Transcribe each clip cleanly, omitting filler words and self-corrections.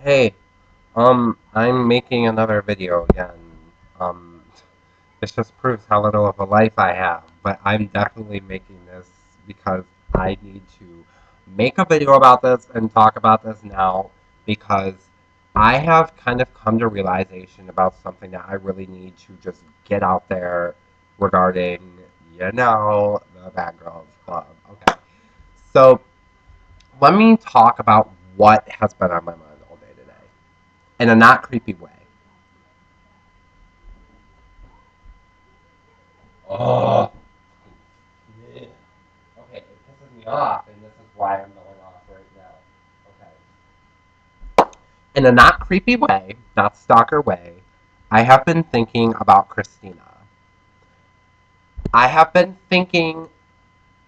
Hey, I'm making another video again. Um, this just proves how little of a life I have, but I'm definitely making this because I need to make a video about this and talk about this now because I have kind of come to realization about something that I really need to just get out there regarding, the Bad Girls Club. Okay. So, let me talk about what has been on my mind all day today in a not creepy way. Oh, yeah. Okay, it pisses me off, and this is why I'm going off right now. Okay. In a not creepy way, not stalker way, I have been thinking about Christina. I have been thinking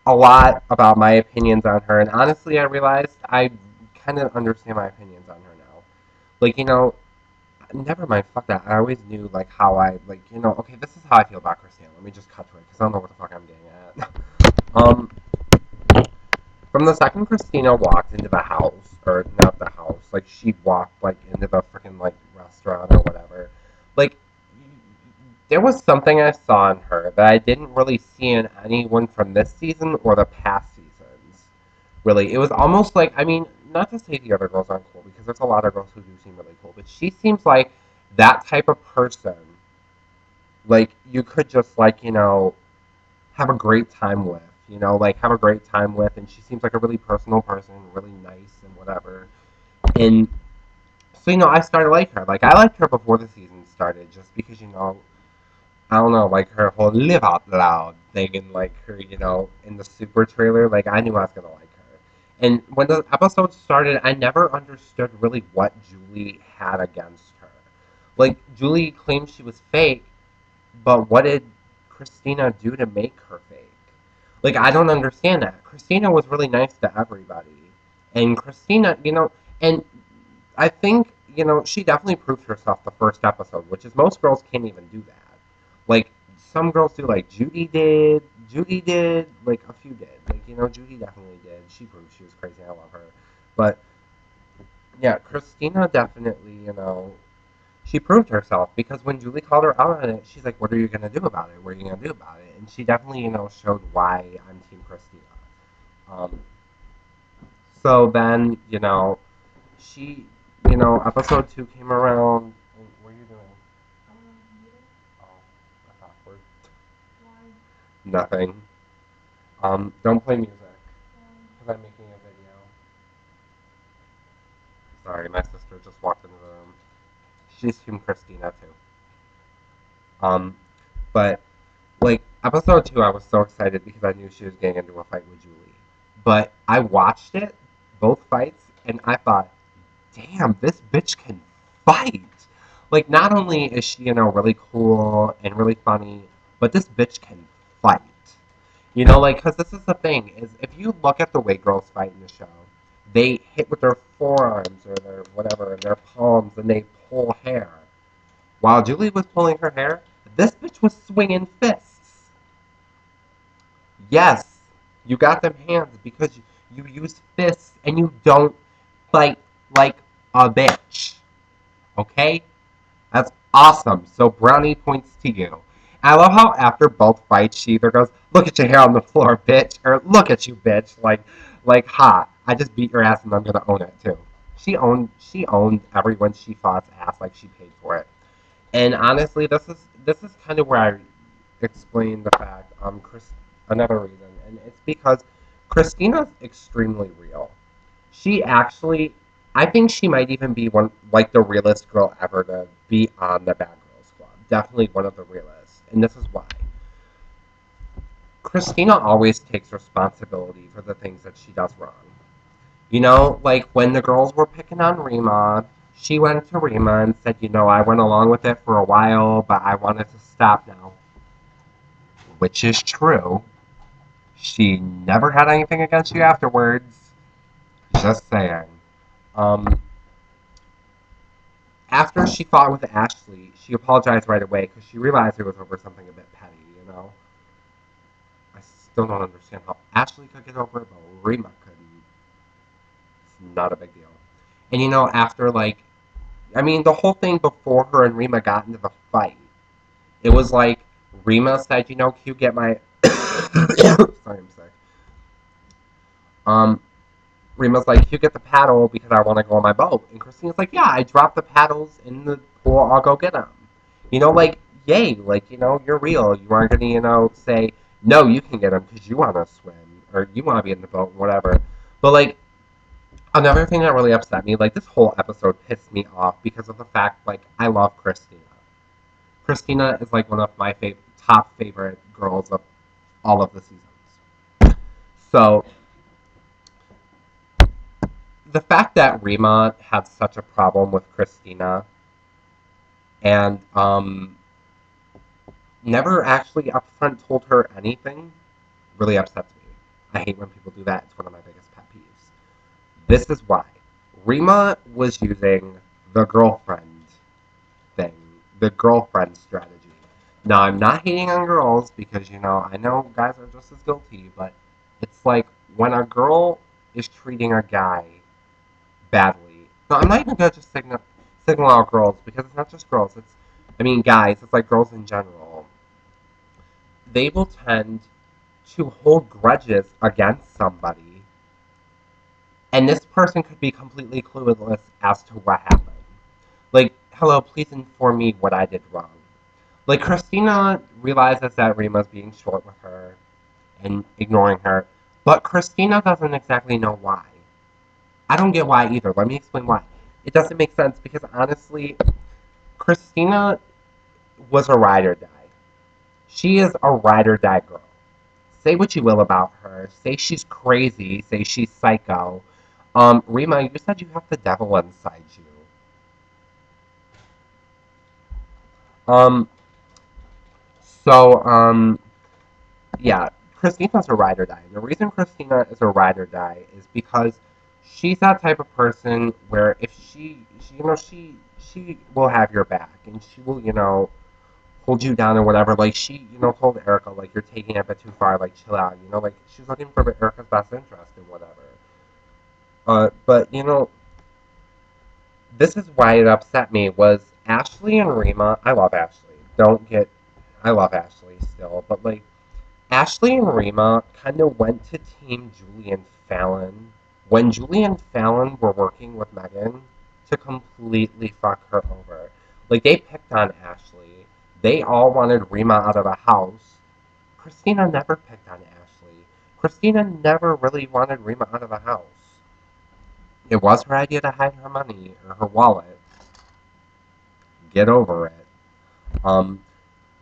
a lot about my opinions on her, and honestly, I realized I kind of understand my opinions on her now. Like, never mind, fuck that. I always knew, like, how I, like, okay, this is how I feel about Christina. Let me just cut to it, because I don't know what the fuck I'm getting at. um, From the second Christina walked into the house, or not the house, like she walked like into the freaking like restaurant or whatever, like there was something I saw in her that I didn't really see in anyone from this season or the past seasons. Really, it was almost like not to say the other girls aren't cool because there's a lot of girls who do seem really cool, but she seems like that type of person. Like you could just have a great time with, like have a great time with. And she seems like a really personal person, really nice and whatever. And so, I started like her. Like, I liked her before the season started just because, I don't know, like her whole live out loud thing and like her, in the super trailer, like I knew I was going to like her. And when the episode started, I never understood really what Julie had against her. Like, Julie claimed she was fake, but what did Christina do to make her fake? Like, I don't understand that. Christina was really nice to everybody. And Christina, and I think, she definitely proved herself the first episode, which is most girls can't even do that. Like, some girls do, like Judy did, like, a few did. Like, Judy definitely did. She proved she was crazy. I love her. But, yeah, Christina definitely, she proved herself because when Julie called her out on it, she's like, "What are you gonna do about it? What are you gonna do about it?" And she definitely, showed why I'm Team Christina. Um, so then, she, episode 2 came around. What are you doing? Oh, that's awkward. Nothing. Don't play music because I'm making a video. Sorry, my sister just walked into the room. She's Team Christina too. Um, but like episode 2, I was so excited because I knew she was getting into a fight with Julie. But I watched it, both fights, and I thought, damn, this bitch can fight. Like, not only is she, really cool and really funny, but this bitch can fight. Like, because this is the thing, is if you look at the way girls fight in the show, they hit with their forearms or their whatever, their palms, and they pull hair. While Julie was pulling her hair, this bitch was swinging fists. Yes, you got them hands because you use fists and you don't fight like a bitch. Okay? That's awesome. So brownie points to you. I love how after both fights she either goes, "Look at your hair on the floor, bitch," or "Look at you, bitch." Ha! I just beat your ass and I'm gonna own it too. She owned everyone she fought's ass like she paid for it. And honestly, this is kind of where I explain the fact. Another reason, and it's because Christina's extremely real. She actually, I think she might even be one like the realest girl ever to be on the Bad Girls Club. Definitely one of the realest, and this is why. Christina always takes responsibility for the things that she does wrong. Like when the girls were picking on Rima, she went to Rima and said, I went along with it for a while, but I wanted to stop now. Which is true. She never had anything against you afterwards. Just saying. Um, After she fought with Ashley, she apologized right away because she realized it was over something a bit petty. I still don't understand how Ashley could get over it, but Rima couldn't. It's not a big deal. And after like I mean, the whole thing before her and Rima got into the fight, it was like Rima said, you know, Q, get my. Sorry, I'm sick. Um, Rima's like, Q, get the paddle because I want to go on my boat. And Christina's like, yeah, I dropped the paddles in the pool. I'll go get them. You know, like, yay, like, you know, you're real. You aren't going to, you know, say, no, you can get them because you want to swim or you want to be in the boat, whatever. But, like, another thing that really upset me, like, this whole episode pissed me off because of the fact, like, I love Christina. Christina is, like, one of my top favorite girls of all of the seasons. So, the fact that Rima had such a problem with Christina and never actually upfront told her anything really upsets me. I hate when people do that. It's one of my biggest pet peeves. This is why. Rima was using the girlfriend thing, the girlfriend strategy. Now, I'm not hating on girls because, you know, I know guys are just as guilty, but it's like when a girl is treating a guy badly. No, I'm not even gonna just signal out girls because it's not just girls. It's, I mean, guys. It's like girls in general. They will tend to hold grudges against somebody, and this person could be completely clueless as to what happened. Like, hello, please inform me what I did wrong. Like, Christina realizes that Rima's being short with her and ignoring her, but Christina doesn't exactly know why. I don't get why either. Let me explain why. It doesn't make sense because honestly, Christina was a ride or die. She is a ride or die girl. Say what you will about her. Say she's crazy. Say she's psycho. Rima, you said you have the devil inside you. Um, so, yeah, Christina's a ride or die. The reason Christina is a ride or die is because she's that type of person where if she you know, she will have your back and she will, you know, hold you down or whatever. Like she, you know, told Erica like you're taking it a bit too far. Like chill out. You know, like she's looking for Erica's best interest and whatever. But you know, this is why it upset me was Ashley and Rima. I love Ashley. Don't get, I love Ashley still, but like Ashley and Rima kind of went to Team Julie and Fallon when Julie and Fallon were working with Megan to completely fuck her over. Like, they picked on Ashley. They all wanted Rima out of the house. Christina never picked on Ashley. Christina never really wanted Rima out of the house. It was her idea to hide her money or her wallet. Get over it. Um,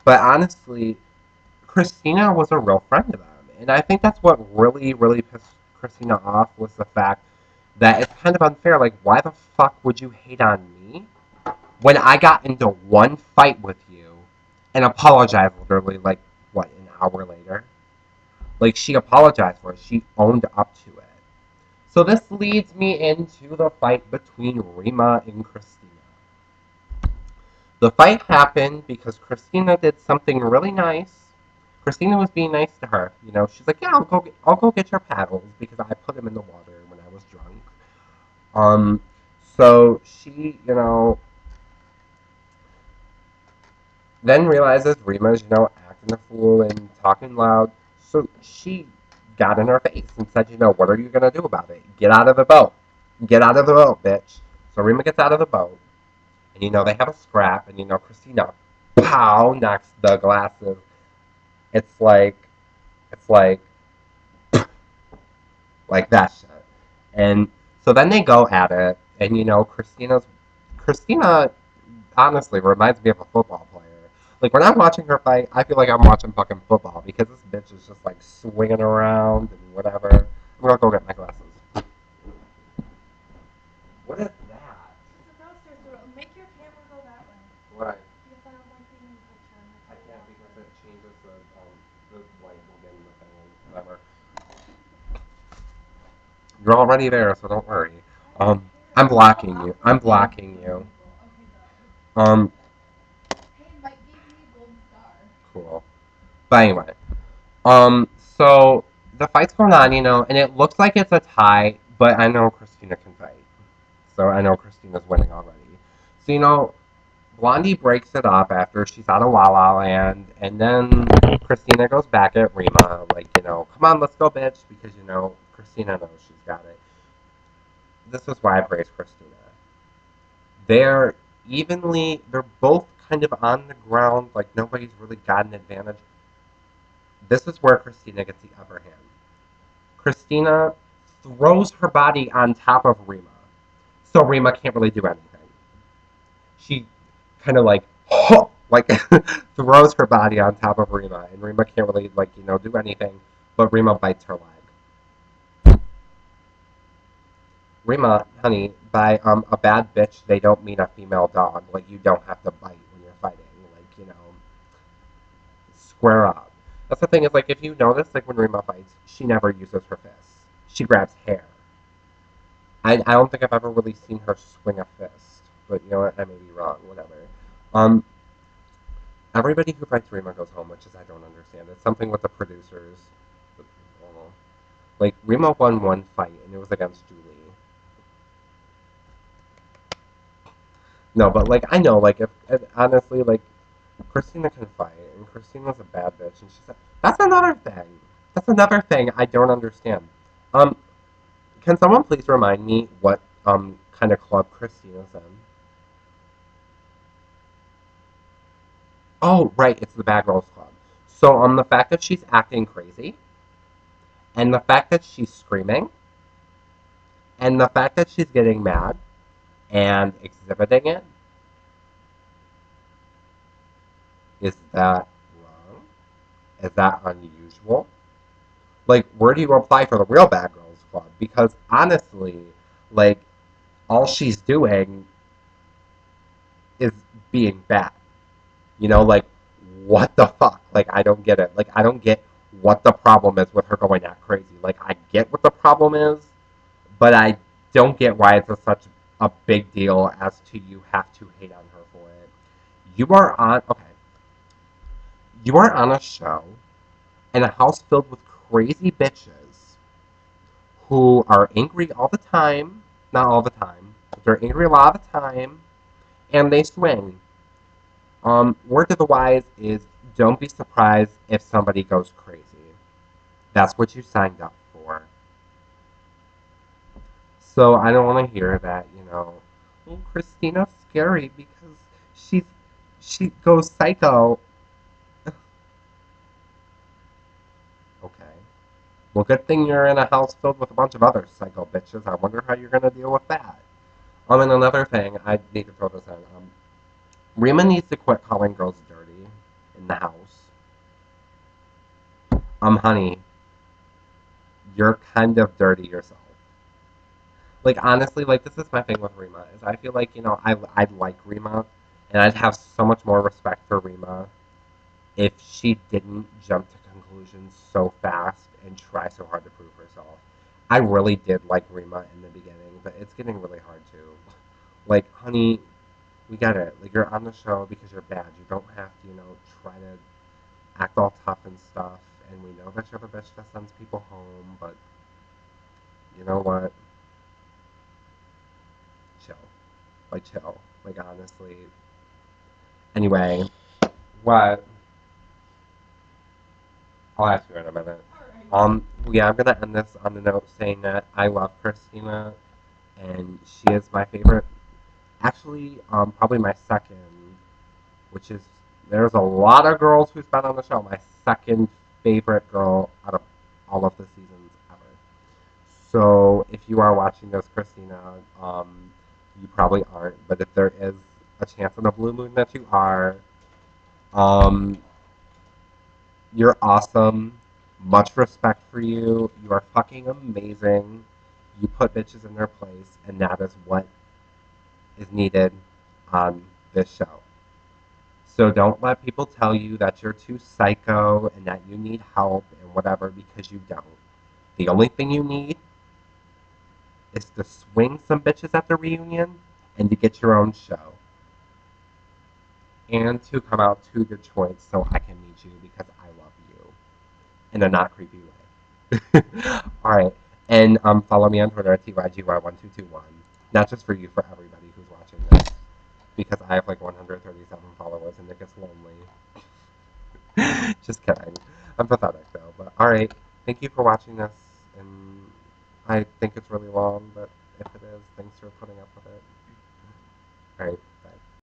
but honestly, Christina was a real friend to them. And I think that's what really, really pissed Christina off was the fact that it's kind of unfair. Like, why the fuck would you hate on me when I got into one fight with you and apologized literally, like, what, an hour later? Like, she apologized for it. She owned up to it. So this leads me into the fight between Rima and Christina. The fight happened because Christina did something really nice. Christina was being nice to her. You know, she's like, "Yeah, I'll go get your paddles because I put them in the water when I was drunk." Um, so she, you know, then realizes Rima's, you know, acting a fool and talking loud. So she got in her face and said, "You know, what are you gonna do about it? Get out of the boat. Get out of the boat, bitch." So Rima gets out of the boat, and you know they have a scrap, and you know Christina, pow, knocks the glasses. It's like, it's like that shit. And so then they go at it, and you know, Christina honestly reminds me of a football player. Like when I'm watching her fight, I feel like I'm watching fucking football because this bitch is just like swinging around and whatever. I'm gonna go get my glasses. What is that? It's a toaster, so it'll make your camera go that way. Why? Because I don't like being in the picture. I can't because it changes the light will get in the thing and whatever. You're already there, so don't worry. I don't I'm care. It's blocking so you. I'm awkward being in blocking front of you. people. Okay, go. Um, Hey, Mike gave me a gold star. cool. But anyway, so the fight's going on, you know, and it looks like it's a tie, but I know Christina can fight. So I know Christina's winning already. So, Blondie breaks it up after she's out of La La Land, and then Christina goes back at Rima, like, come on, let's go, bitch, because, Christina knows she's got it. This is why I praise Christina. They're they're both kind of on the ground, like, nobody's really got an advantage. This is where Christina gets the upper hand. Christina throws her body on top of Rima, so Rima can't really do anything. She kind of like throws her body on top of Rima, and Rima can't really do anything. But Rima bites her leg. Rima, honey, by a bad bitch, they don't mean a female dog. Like, you don't have to bite when you're fighting. Like, square up. That's the thing is, like, if you notice, like, when Rima fights, she never uses her fists. She grabs hair. I don't think I've ever really seen her swing a fist. But you know what? I may be wrong. Whatever. Um, Everybody who fights Rima goes home, which is I don't understand. It's something with the producers. I don't know. Like, Rima won one fight, and it was against Julie. No, but, like, I know, like, if honestly, like, Christina can fight, and Christina's a bad bitch, and she's like, that's another thing. That's another thing I don't understand. Um, can someone please remind me what, kind of club Christina's in? Oh, right, it's the Bad Girls Club. So, the fact that she's acting crazy, and the fact that she's screaming, and the fact that she's getting mad and exhibiting it, is that wrong? Is that unusual? Like, where do you apply for the real Bad Girls Club? Because honestly, like, all she's doing is being bad. Like, what the fuck? Like, I don't get it. Like, I don't get what the problem is with her going that crazy. Like, I get what the problem is, but I don't get why it's such a big deal as to you have to hate on her for it. Okay, you are on a show in a house filled with crazy bitches who are angry all the time. Not all the time, but they're angry a lot of the time, and they swing. Word to the wise is don't be surprised if somebody goes crazy. That's what you signed up for. So I don't want to hear that, well, Christina's scary because she's she goes psycho. Okay. Well, good thing you're in a house filled with a bunch of other psycho bitches. I wonder how you're gonna deal with that. And another thing, I need to throw this in. Rima needs to quit calling girls dirty in the house. Honey, you're kind of dirty yourself. Like, honestly, like, this is my thing with Rima, is I feel like, I'd like Rima, and I'd have so much more respect for Rima if she didn't jump to conclusions so fast and try so hard to prove herself. I really did like Rima in the beginning, but it's getting really hard to. Like, honey, we get it. Like, you're on the show because you're bad. You don't have to, try to act all tough and stuff. And we know that you're the bitch that sends people home, but you know what? Chill. Like, chill. Like, honestly. Anyway, what? I'll ask you in a minute. Alright. Yeah, I'm gonna end this on the note saying that I love Christina, and she is my favorite. Actually, probably my second, which is there's a lot of girls who's been on the show. My second favorite girl out of all of the seasons ever. So if you are watching this, Christina, you probably aren't, but if there is a chance in a blue moon that you are, um, you're awesome. Much respect for you. You are fucking amazing. You put bitches in their place, and that is what is needed on this show. So don't let people tell you that you're too psycho and that you need help and whatever because you don't. The only thing you need is to swing some bitches at the reunion and to get your own show. And to come out to Detroit so I can meet you because I love you in a not creepy way. All right. And follow me on Twitter at TYGY1221. Not just for you, for everybody who's watching this. because I have like 137 followers and it gets lonely. Just kidding. I'm pathetic though. But alright, thank you for watching this. And I think it's really long, but if it is, thanks for putting up with it. Alright, bye.